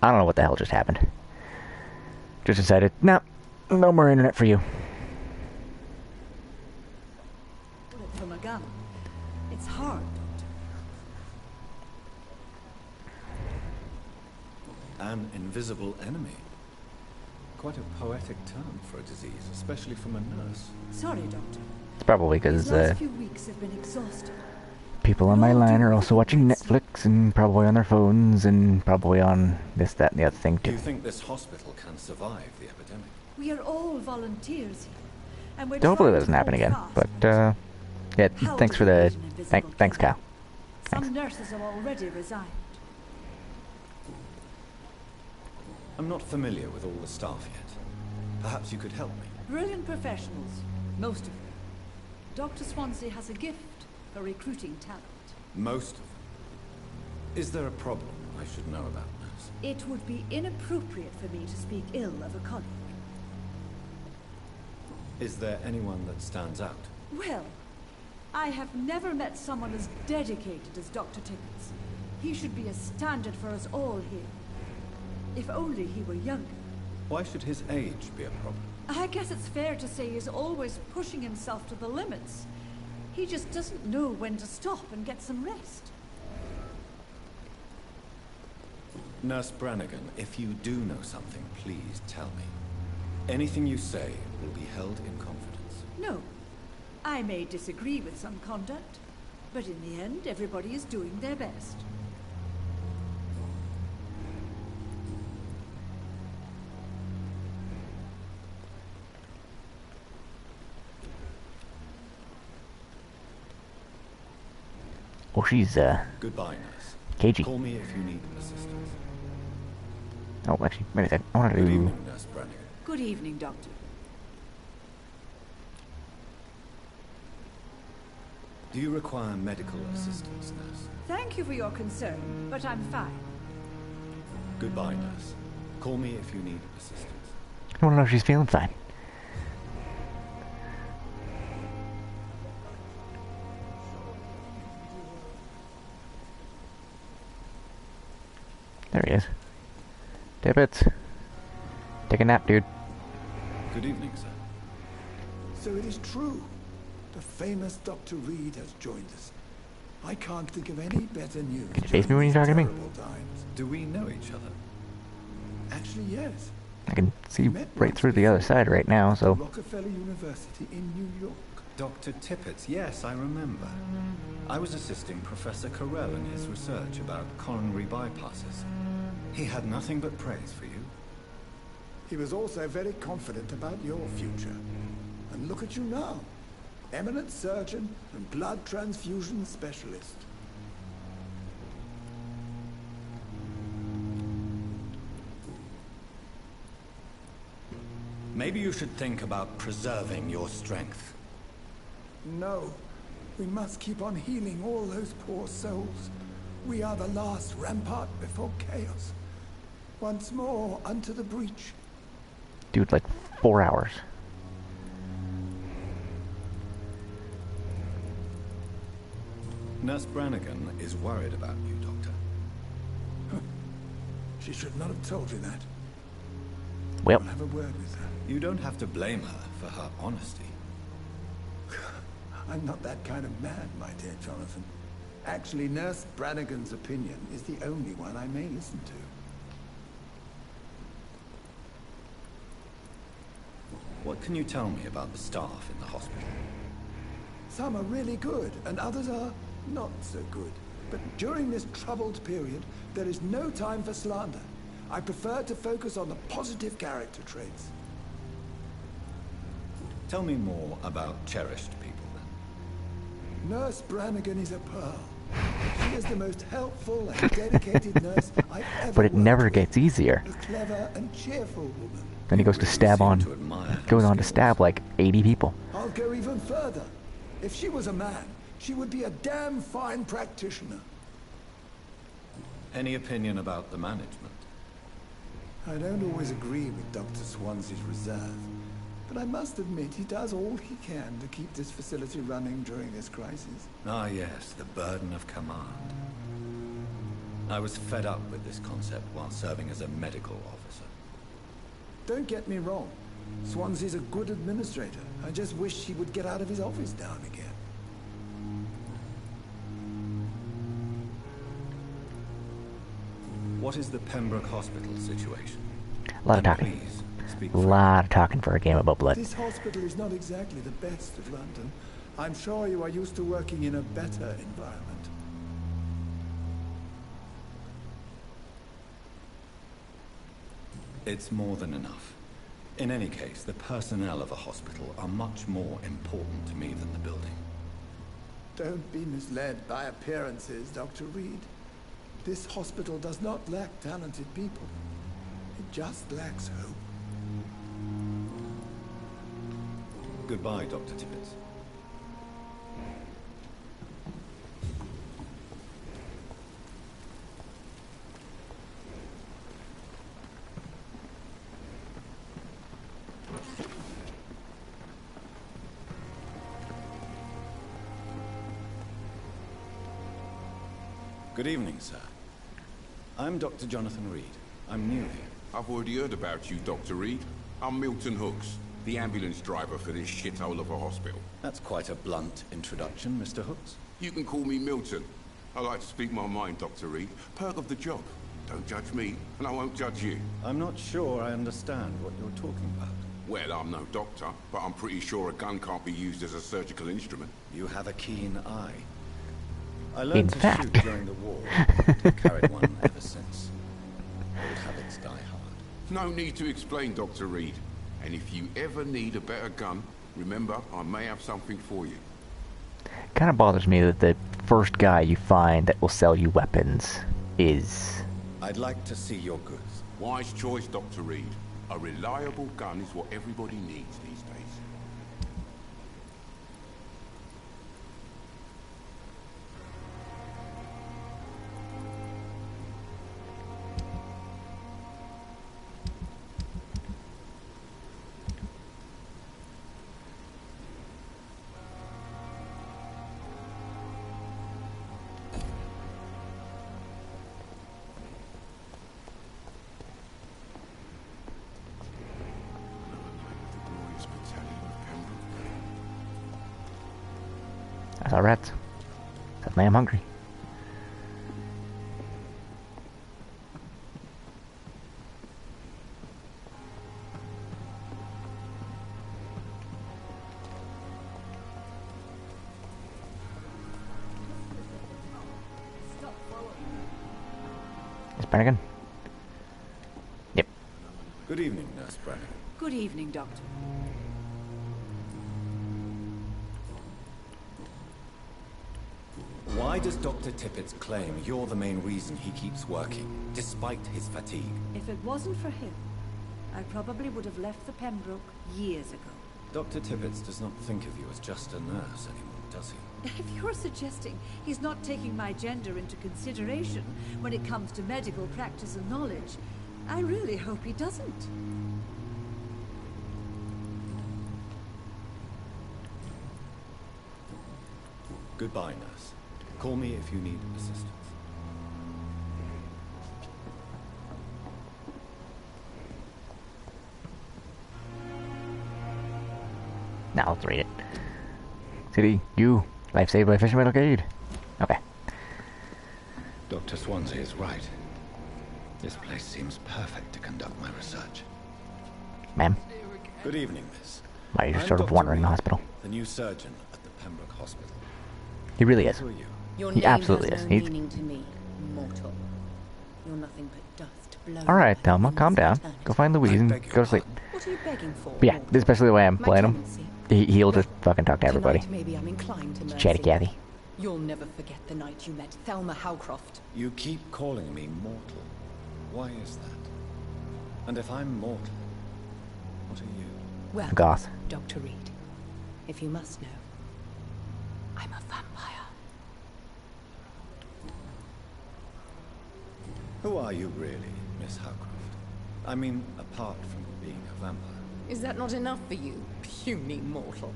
I don't know what the hell just happened. Just decided, no, no more internet for you. Bullet from a gun. It's hard, Doctor. An invisible enemy. Quite a poetic term for a disease, especially from a nurse. Sorry, Doctor. It's probably because These last few weeks have been exhausting. people on my line are also watching Netflix and probably on their phones and probably on this, that, and the other thing too. Do you think this hospital can survive the epidemic? We are all volunteers here, and we're Hopefully trying that doesn't to happen hold again. fast. But yeah, How thanks for does the an invisible thanks, Cal. Some Thanks. nurses have already resigned. I'm not familiar with all the staff yet. Perhaps you could help me. Brilliant professionals, most of them. Dr. Swansea has a gift for recruiting talent. Most of them. Is there a problem I should know about, nurse? It would be inappropriate for me to speak ill of a colleague. Is there anyone that stands out? Well, I have never met someone as dedicated as Dr. Tippett. He should be a standard for us all here. If only he were younger. Why should his age be a problem? I guess it's fair to say he's always pushing himself to the limits. He just doesn't know when to stop and get some rest. Nurse Brannigan, if you do know something, please tell me. Anything you say will be held in confidence. No. I may disagree with some conduct, but in the end, everybody is doing their best. Oh, she's Goodbye, nurse. cagey. Call me if you need assistance. Oh, actually, wait a second. I want to Good do. evening, Nurse Brannigan. Good evening, Doctor. Do you require medical assistance, nurse? Thank you for your concern, but I'm fine. Goodbye, nurse. Call me if you need assistance. I want to know if she's feeling fine. There he is. Tippett. Take a nap, dude. Good evening, sir. So it is true. The famous Dr. Reed has joined us. I can't think of any better news. Can you face me during when these you're talking to me? terrible times. Do we know each other? Actually, yes. I can see Met right once through the other before side right now, so... Rockefeller University in New York. Dr. Tippett, yes, I remember. I was assisting Professor Carell in his research about coronary bypasses. He had nothing but praise for you. He was also very confident about your future. And look at you now. Eminent surgeon and blood transfusion specialist. Maybe you should think about preserving your strength. No. We must keep on healing all those poor souls. We are the last rampart before chaos. Once more unto the breach. Dude, like 4 hours. Nurse Brannigan is worried about you, Doctor. She should not have told you that. Well, I'll have a word with her. You don't have to blame her for her honesty. I'm not that kind of man, my dear Jonathan. Actually, Nurse Brannigan's opinion is the only one I may listen to. What can you tell me about the staff in the hospital? Some are really good, and others are not so good. But during this troubled period, there is no time for slander. I prefer to focus on the positive character traits. Tell me more about cherished people, then. Nurse Brannigan is a pearl. She is the most helpful and dedicated nurse I've ever but it worked never with. gets easier. A clever and cheerful woman. Then he goes to stab seem on... to admire goes her on to skills. stab like 80 people. I'll go even further. If she was a man, she would be a damn fine practitioner. Any opinion about the management? I don't always agree with Dr. Swansea's reserve, but I must admit he does all he can to keep this facility running during this crisis. Ah, yes, the burden of command. I was fed up with this concept while serving as a medical officer. Don't get me wrong. Swansea's a good administrator. I just wish he would get out of his office now and again. What is the Pembroke Hospital situation? A lot of talking. Please, speak A lot of talking for a game about blood. This hospital is not exactly the best of London. I'm sure you are used to working in a better environment. It's more than enough. In any case, the personnel of a hospital are much more important to me than the building. Don't be misled by appearances, Dr. Reed. This hospital does not lack talented people. It just lacks hope. Goodbye, Dr. Tippett. Good evening, sir. I'm Dr. Jonathan Reed. I'm new here. I've already heard about you, Dr. Reed. I'm Milton Hooks, the ambulance driver for this shithole of a hospital. That's quite a blunt introduction, Mr. Hooks. You can call me Milton. I like to speak my mind, Dr. Reed. Perk of the job. Don't judge me, and I won't judge you. I'm not sure I understand what you're talking about. Well, I'm no doctor, but I'm pretty sure a gun can't be used as a surgical instrument. You have a keen eye. I learned to fact. shoot during the war. I've carried one ever since. Old habits die hard. No need to explain, Dr. Reed. And if you ever need a better gun, remember, I may have something for you. Kind of bothers me that the first guy you find that will sell you weapons is... I'd like to see your goods. Wise choice, Dr. Reed. A reliable gun is what everybody needs these days. I saw rats. Suddenly I'm hungry. Is Brannigan? Yep. Good evening, Nurse Brannigan. Good evening, Doctor. Why does Dr. Tippett claim you're the main reason he keeps working, despite his fatigue? If it wasn't for him, I probably would have left the Pembroke years ago. Dr. Tippett does not think of you as just a nurse anymore, does he? If you're suggesting he's not taking my gender into consideration when it comes to medical practice and knowledge, I really hope he doesn't. Goodbye, nurse. Call me if you need assistance. Now let's read it. City, you. Life saved by Fisherman Arcade. Okay. Dr. Swansea is right. This place seems perfect to conduct my research. Ma'am, Good evening, miss. why are you I'm sort of Dr. wandering the Reed, hospital? the new surgeon at the Pembroke Hospital. He really is. Who are you? Your He name absolutely has is. no He's- meaning to me, mortal. You're nothing but dust blown. Alright, by Thelma, winds calm of down. eternity. Go find Louise and beg your go to sleep. pardon. What are you begging for? But yeah, mortal? especially the way I'm My playing him. clemency? He'll just fucking talk to everybody. Tonight, maybe I'm inclined to mercy. Chatty Cathy. You'll never forget the night you met Thelma Howcroft. You keep calling me mortal. Why is that? And if I'm mortal, what are you? Well, Goth. Dr. Reed, if you must know, I'm a vampire. Who are you really, Miss Howcroft? I mean, apart from being a vampire. Is that not enough for you, puny mortal?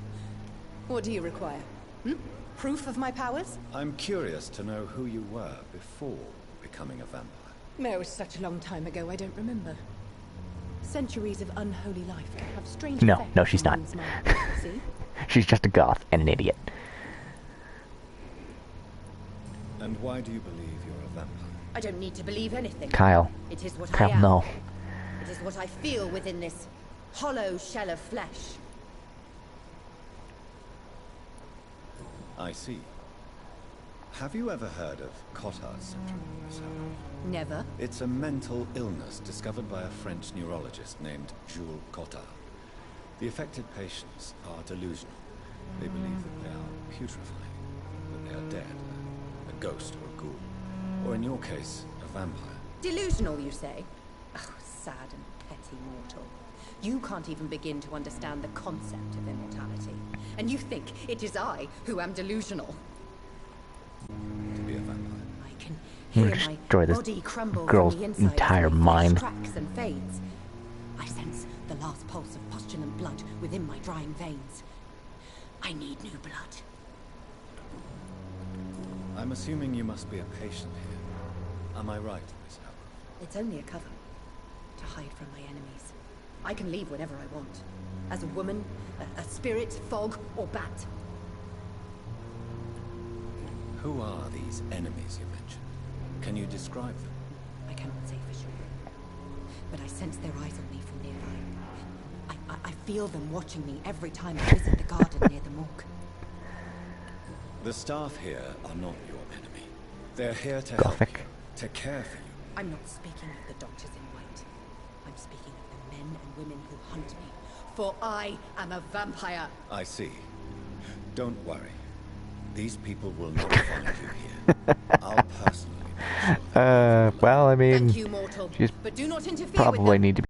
What do you require? Proof of my powers? I'm curious to know who you were before becoming a vampire? No, it's such a long time ago, I don't remember. Centuries of unholy life can have strange No, effects no, she's on not. one's mind. See? She's just a goth and an idiot. And why do you believe you're a vampire? I don't need to believe anything. Kyle. It is what Kyle, I am. no. It is what I feel within this hollow shell of flesh. I see. Have you ever heard of Cotard's syndrome, Miss Howard? Never. It's a mental illness discovered by a French neurologist named Jules Cotard. The affected patients are delusional. They believe that they are putrefying, that they are dead, a ghost or a ghoul, or in your case, a vampire. Delusional, you say? Oh, sad and petty mortal. You can't even begin to understand the concept of immortality. And you think it is I who am delusional. To be a vampire. I can I'm hear gonna my destroy this body crumble girl's from the inside entire as my mind. flesh cracks and fades. I sense the last pulse of postulant blood within my drying veins. I need new blood. I'm assuming you must be a patient here. Am I right, Miss Howard? It's only a cover to hide from my enemies. I can leave whenever I want. As a woman, a spirit, fog, or bat. Who are these enemies you mentioned? Can you describe them? I cannot say for sure. But I sense their eyes on me from nearby. I feel them watching me every time I visit the garden near the morgue. The staff here are not your enemy. They're here to Gothic. help you, to care for you. I'm not speaking of the doctors in white. I'm speaking of the men and women who hunt me. For I am a vampire. I see. Don't worry. These people will not find you here. I'll personally make sure that Well, I mean, Thank you, mortal. she's But do not interfere with probably them. need to